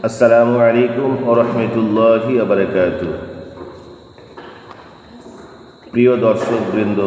আসসালামু আলাইকুম ওয়া রাহমাতুল্লাহি ওয়া বারাকাতুহু। প্রিয় দর্শক বৃন্দ,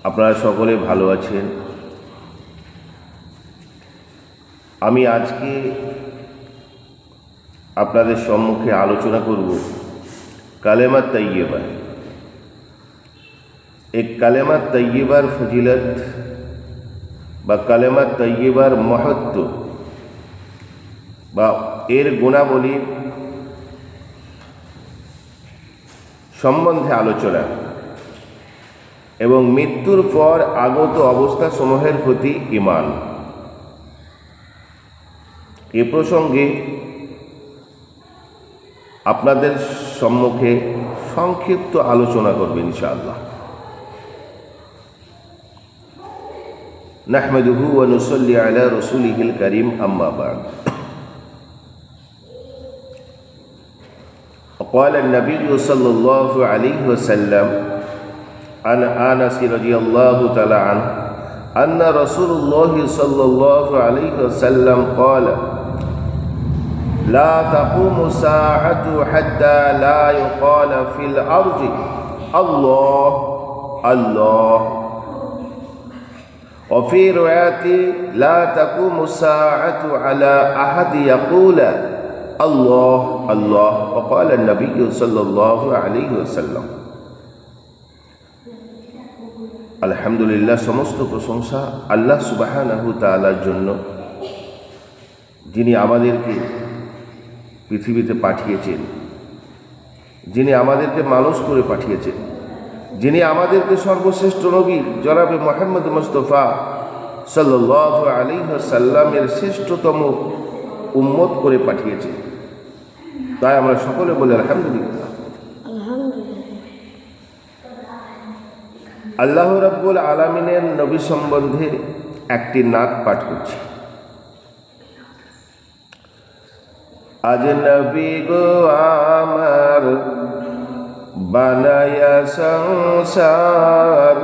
আপনারা সকলে ভালো আছেন। আমি আজকে আপনাদের সম্মুখে আলোচনা করব কালেমা তাইয়্যিবা। এই কালেমা তাইয়্যিবার ফজিলত বা কালেমা তাইয়্যিবার মহত্ব বা এর গুণাবলী সম্বন্ধে আলোচনা এবং মৃত্যুর পর আগত অবস্থা সমূহের প্রতি ঈমান। এ প্রসঙ্গে আপনাদের সম্মুখে সংক্ষিপ্ত আলোচনা করব ইনশাআল্লাহ। নাহমাদুহু ওয়া নুসাল্লি আলা রাসূলিহিল কারীম, আম্মা বা'দ। قال النبي صلى الله عليه وسلم عن أنس رضي الله تعالى عنه أن رسول الله صلى الله عليه وسلم قال لا تقوم الساعة حتى لا يقال في الأرض الله الله، وفي رواية لا تقوم الساعة على أحد يقول الله الله، وقال النبي صلى الله عليه وسلم। আলহামদুলিল্লাহ, সমস্ত প্রশংসা আল্লাহ সুবহানাহু তাআলার জন্য, যিনি আমাদেরকে পৃথিবীতে পাঠিয়েছেন, যিনি আমাদেরকে মানুষ করে পাঠিয়েছেন, যিনি আমাদেরকে সর্বশ্রেষ্ঠ নবী জনাবে মুহাম্মদ মুস্তাফা সাল্লাল্লাহু আলাইহি ওয়াসাল্লামের শ্রেষ্ঠতম উম্মত করে পাঠিয়েছেন। তাই আমরা সকলে বলি আলহামদুলিল্লাহ। আল্লাহ রাব্বুল আলামিনের নবী সম্বন্ধে একটি নাত পাঠ করছি। আজ নবী গো আমার বানায়া সংসার,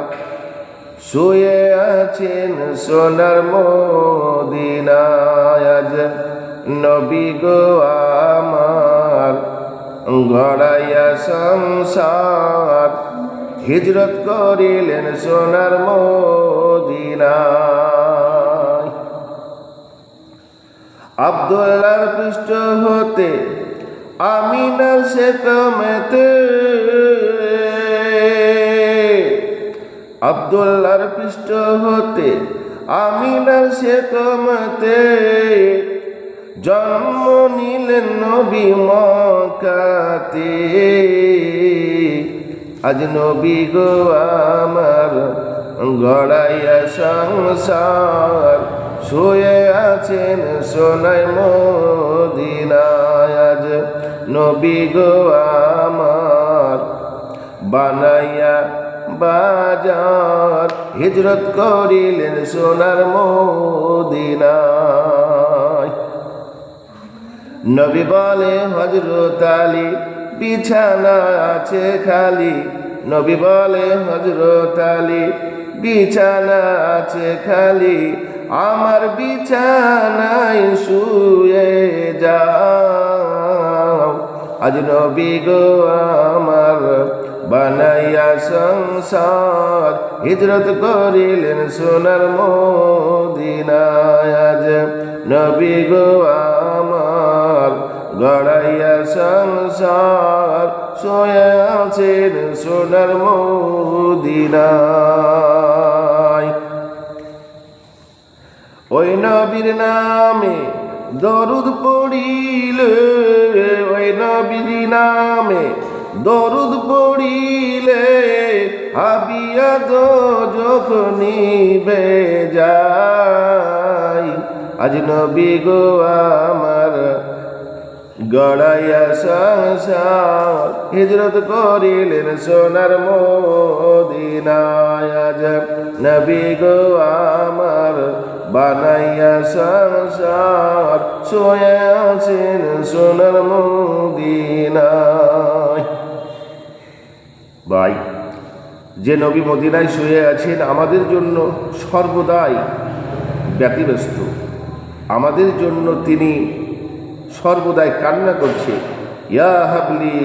শুয়ে আছেন সোনার মদিনায়। আজ নবী গো আমার গড়াইয়া সংসার, হিজরত করিলেন সোনার মদিনায়। আব্দুল্লাহর পৃষ্ঠ হতে আমিনার সেতমেতে, আব্দুল্লাহর পৃষ্ঠ হতে আমিনার সেতমেতে, জন্ম নিলেন নবী মক্কাতে। আজ নবী গো আমার গড়াইয়া সংসার, শুয়ে আছেন সোনার মদিনায়। আজ নবী গো আমার বানাইয়া বাজার, হিজরত করিলেন সোনার মদিনায়। নবী বলে হযরত আলী বিছানা আছে খালি, নবী বলে হযরত আলী বিছানা আছে খালি, আমার বিছানায় শুয়ে যাও। আজ নবী গো আমার বানাইয়া সংসার, হিজরত করিলেন সোনার মদিনায়। আজ নবী গো আমার গড়াইয়া সংসার, শুয়ে আছেন সোনার মদিনায়। ওই নবীর নামে দরুদ পড়িলে, ওই নবীর নামে দরুদ পড়িলে, হাবিয়া দোজখ নিভে যায়। আজ নবী গো আমার গড়াইয়া সংসার, হিজরত করিলেন সোনার মদিনায়। আজ নবী গো আমার বানাইয়া সংসার, শুয়ে আছেন সোনার মদিনায়। ভাই, যে নবী মদিনায় শুয়ে আছেন আমাদের জন্য সর্বদাই ব্যতিব্যস্ত, আমাদের জন্য তিনি সর্বদাই কান্না করছে, ইয়া হাবলি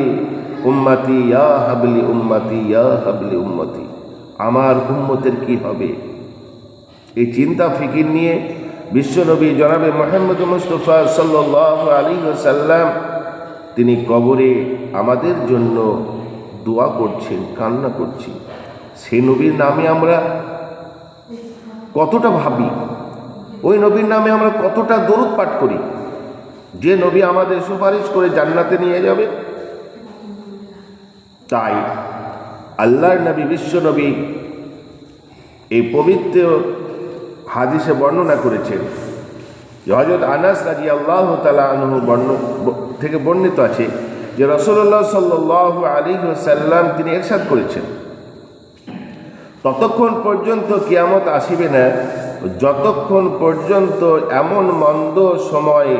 উম্মতি, ইয়া হাবলি উম্মতি, ইয়া হাবলি উম্মতি, আমার উম্মতের কি হবে। এই চিন্তা ফিকির নিয়ে বিশ্বনবী জনাবে মুহাম্মদ মুস্তাফা সাল্লাল্লাহু আলাইহি ওয়াসাল্লাম তিনি কবরে আমাদের জন্য দোয়া করছেন, কান্না করছেন। সেই নবীর নামে আমরা কতটা ভাবি, ওই নবীর নামে আমরা কতটা দরুদ পাঠ করি, যে নবী আমাদের সুপারিশ করে জান্নাতে নিয়ে যাবে। তাই আল্লাহর নবী বিশ্বনবী এই পবিত্র হাদিসে বর্ণনা করেছেন যে হযরত আনাস রাদিয়াল্লাহু তাআলা আনহু থেকে বর্ণিত আছে যে রাসূলুল্লাহ সাল্লাল্লাহু আলাইহি ওয়াসাল্লাম তিনি ইরশাদ করেছেন, ততক্ষণ পর্যন্ত কিয়ামত আসিবে না যতক্ষণ পর্যন্ত এমন মন্দ সময়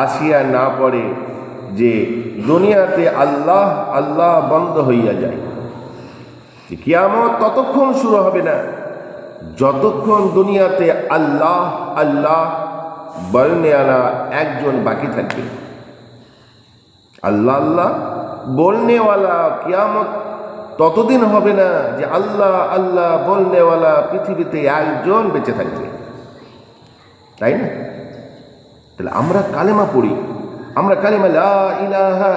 আসিয়া না পড়ে যে দুনিয়াতে আল্লাহ আল্লাহ বন্ধ হইয়া যায়। কিয়ামত ততক্ষণ শুরু হবে না যতক্ষণ দুনিয়াতে আল্লাহ আল্লাহ বলনেওয়ালা একজন বাকি থাকবে। আল্লাহ আল্লাহ বলনেওয়ালা কিয়ামত ততদিন হবে না যে আল্লাহ আল্লাহ বলনেওয়ালা পৃথিবীতে একজন বেঁচে থাকবে, তাই না? তাহলে আমরা কালেমা পড়ি, আমরা কালেমা লা ইলাহা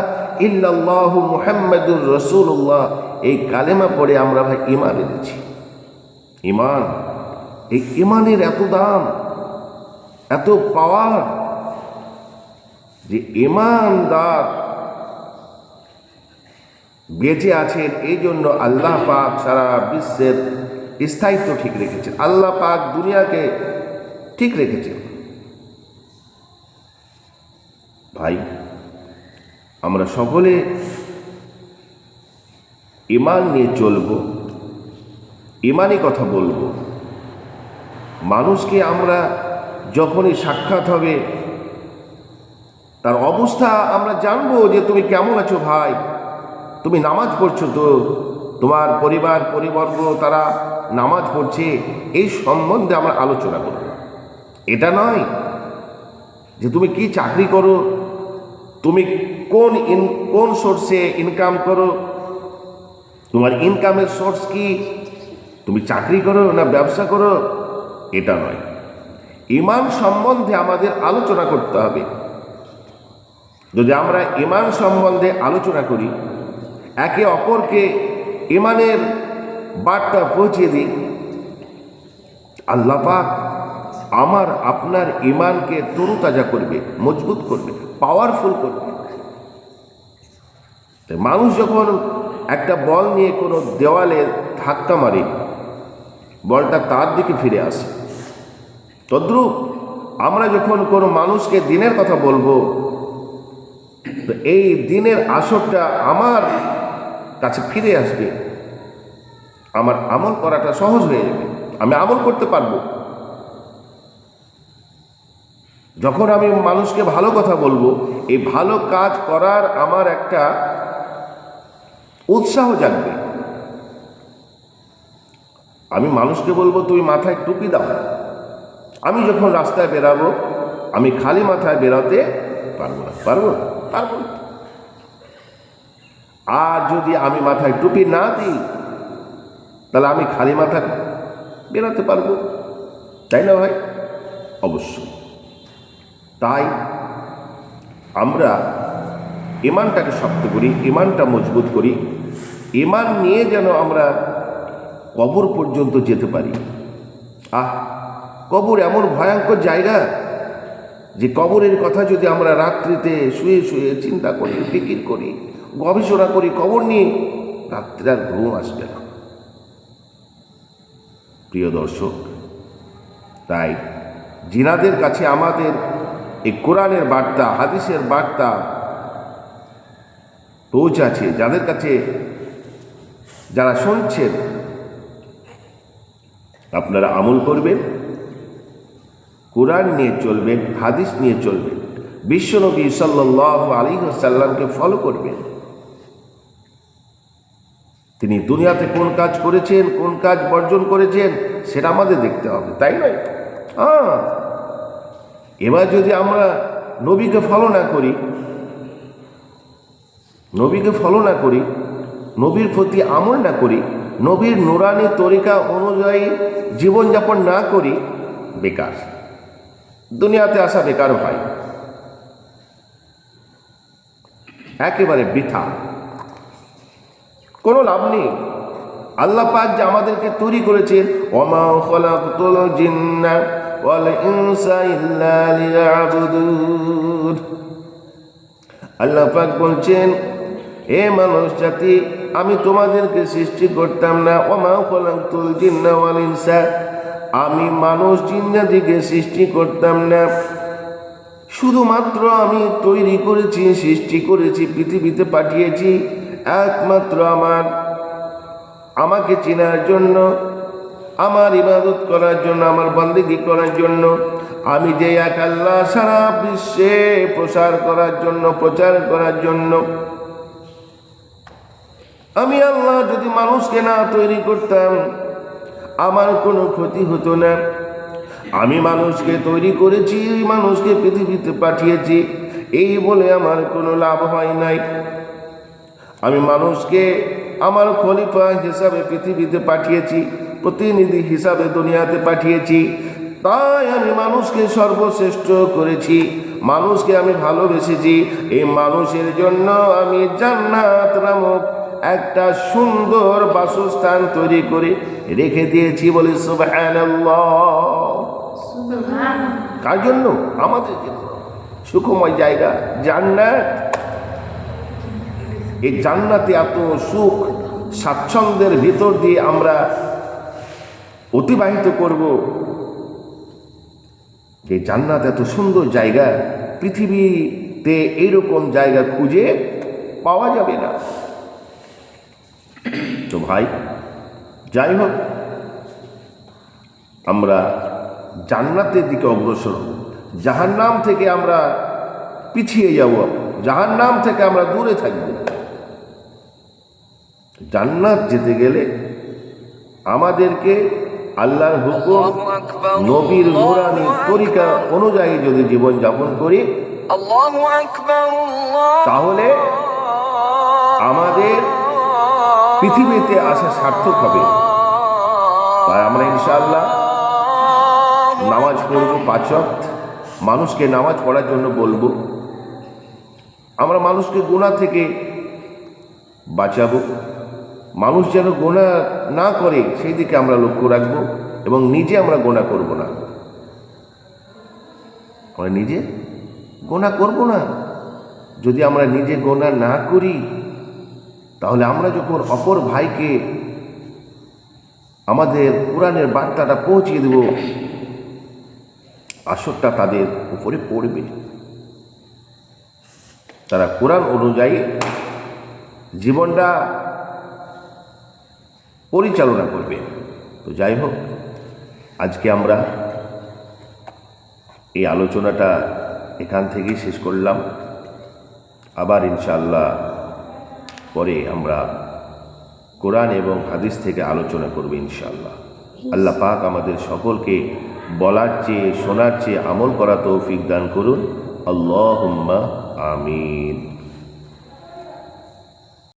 ইল্লাল্লাহু মুহাম্মাদুর রাসূলুল্লাহ, এই কালেমা পড়ে আমরা ভাই ঈমান এনেছি। ঈমান, এই ঈমানের এত দাম, এত পাওয়ার যে ঈমানদার বেঁচে আছেন, এই জন্য আল্লাহ পাক সারা বিশ্বের স্থায়িত্ব ঠিক রেখেছেন, আল্লাহ পাক দুনিয়াকে ঠিক রেখেছেন। ভাই, আমরা সকলে ঈমান নিয়ে চলব, ঈমানি কথা বলবো। মানুষকে আমরা যখনই সাক্ষাৎ হবে তার অবস্থা আমরা জানবো যে তুমি কেমন আছো ভাই, তুমি নামাজ পড়ছো তো, তোমার পরিবার পরিবর্গ তারা নামাজ পড়ছে, এই সম্বন্ধে আমরা আলোচনা করব। এটা নয় যে তুমি কি চাকরি করো, তুমি কোন সোর্সে ইনকাম করো, তোমার ইনকামের সোর্স কি, তুমি চাকরি করো না ব্যবসা করো, এটা নয়। ঈমান সম্বন্ধে আমাদের আলোচনা করতে হবে। যদি আমরা ঈমান সম্বন্ধে আলোচনা করি, একে অপরকে ঈমানের বার্তা পৌঁছে দিই, আল্লাহ পাক আমার আপনার ঈমানকে তরুতাজা করবে, মজবুত করবে, পাওয়ারফুল করবে। মানুষ যখন একটা বল নিয়ে কোনো দেওয়ালে ধাক্কা মারে, বলটা তার দিকে ফিরে আসে, তদ্রূপ আমরা যখন কোনো মানুষকে দিনের কথা বলবো, তো এই দিনের আসরটা আমার কাছে ফিরে আসবে, আমার আমল করাটা সহজ হয়ে যাবে, আমি আমল করতে পারবো। যখন আমি মানুষকে ভালো কথা বলবো, এই ভালো কাজ করার আমার একটা উৎসাহ জাগবে। আমি মানুষকে বলবো তুমি মাথায় টুপি দাও, আমি যখন রাস্তায় বেরাবো আমি খালি মাথায় বেরোতে পারবো না, পারবো। আর যদি আমি মাথায় টুপি না দিই তাহলে আমি খালি মাথা বেরোতে পারবো, তাই না ভাই? অবশ্যই। তাই আমরা ঈমানটাকে শক্ত করি, ঈমানটা মজবুত করি, ঈমান নিয়ে যেন আমরা কবর পর্যন্ত যেতে পারি। কবর এমন ভয়ঙ্কর জায়গা যে কবরের কথা যদি আমরা রাত্রিতে শুয়ে শুয়ে চিন্তা করি, ফিকির করি, গবেষণা করি কবর নিয়ে, রাত্রে আর ঘুম আসবে না। প্রিয় দর্শক, তাই জিনাদের কাছে আমাদের এই কোরআনের বার্তা, হাদিসের বার্তা পৌঁছাচ্ছে, যাদের কাছে যারা শুনছেন, আপনারা আমল করবেন, কোরআন নিয়ে চলবেন, হাদিস নিয়ে চলবেন, বিশ্বনবী সাল্লাল্লাহু আলাইহি ওয়াসাল্লামকে ফলো করবেন। তিনি দুনিয়াতে কোন কাজ করেছেন, কোন কাজ বর্জন করেছেন, সেটা আমাদের দেখতে হবে, তাই নয়? এবার যদি আমরা নবীকে ফলো না করি, নবীর প্রতি আমল না করি, নবীর নুরানি তরিকা অনুযায়ী জীবনযাপন না করি, বেকার, দুনিয়াতে আসা বেকার ভাই, একেবারে বৃথা, কোনো লাভ নেই। আল্লাহ পাক যে আমাদেরকে তৈরি করেছেন, ওমা খালাকতুল জিন্না ওয়াল ইনসা ইল্লা লিয়াবুদুন, আল্লাহ পাক বলছেন, এ মানুষ জাতি, আমি তোমাদেরকে সৃষ্টি করতাম না, ওমা খালাকতুল জিন্না ওয়াল ইনসা, আমি মানুষ জিন জাতিকে সৃষ্টি করতাম না, শুধুমাত্র আমি তৈরি করেছি, সৃষ্টি করেছি, পৃথিবীতে পাঠিয়েছি একমাত্র আমাকে চেনার জন্য, আমার ইবাদত করার জন্য, আমার বন্দেগী করার জন্য। আমি যে এক আল্লাহ সারা বিশ্বে প্রচার করার জন্য। আমি আল্লাহ যদি মানুষকে না তৈরি করতাম, আমার কোনো ক্ষতি হতো না। আমি মানুষকে তৈরি করেছি, মানুষকে পৃথিবীতে পাঠিয়েছি, এই বলে আমার কোনো লাভ হয় নাই। আমি মানুষকে আমার খলিফা হিসাবে পৃথিবীতে পাঠিয়েছি, প্রতিনিধি হিসাবে দুনিয়াতে পাঠিয়েছি, তাই আমি মানুষকে সর্বশ্রেষ্ঠ করেছি, মানুষকে আমি ভালোবেসেছি। এই মানুষের জন্য আমি জান্নাত নামক একটা সুন্দর বাসস্থান তৈরি করে রেখে দিয়েছি, বলে সুবহানাল্লাহ। কার জন্য? আমাদের জন্য। সুখময় জায়গা জান্নাত। এই জান্নাতে এত সুখ স্বাচ্ছন্দ্যের ভিতর দিয়ে আমরা অতিবাহিত করব। যে জান্নাত এত সুন্দর জায়গা, পৃথিবীতে এইরকম জায়গা খুঁজে পাওয়া যাবে না। তো ভাই, যাই হোক, আমরা জান্নাতের দিকে অগ্রসর হব, জাহান্নাম থেকে আমরা পিছিয়ে যাব, জাহান্নাম থেকে আমরা দূরে থাকব। জান্নাত যেতে গেলে আমাদেরকে আল্লাহর হুকুম, নবীর নুরানি তরিকা অনুযায়ী যদি জীবন যাপন করি, তাহলে আমাদের পৃথিবীতে আসা সার্থক হবে। তাই আমরা ইনশাআল্লাহ নামাজ পড়ব 5 ওয়াক্ত, মানুষকে নামাজ পড়ার জন্য বলবো। আমরা মানুষকে গুনাহ থেকে বাঁচাবো, মানুষ যেন গুনাহ না করে সেই দিকে আমরা লক্ষ্য রাখবো, এবং নিজে আমরা গুনাহ করব না। আমরা নিজে গুনাহ করব না। যদি আমরা নিজে গুনাহ না করি, তাহলে আমরা যখন অপর ভাইকে আমাদের কোরআনের বার্তাটা পৌঁছিয়ে দেব, আসরটা তাদের উপরে পড়বে। তারা কোরআন অনুযায়ী জীবনটা পরিচালনা করবে। তো যাই হোক, আজকে আমরা এই আলোচনাটা এখান থেকেই শেষ করলাম। আবার ইনশাআল্লাহ পরে আমরা কোরআন এবং হাদিস থেকে আলোচনা করব ইনশাআল্লাহ। আল্লাহ পাক আমাদের সকলকে বলার চেয়ে, শোনার চেয়ে আমল করা তৌফিক দান করুন। আল্লাহুম্মা আমিন।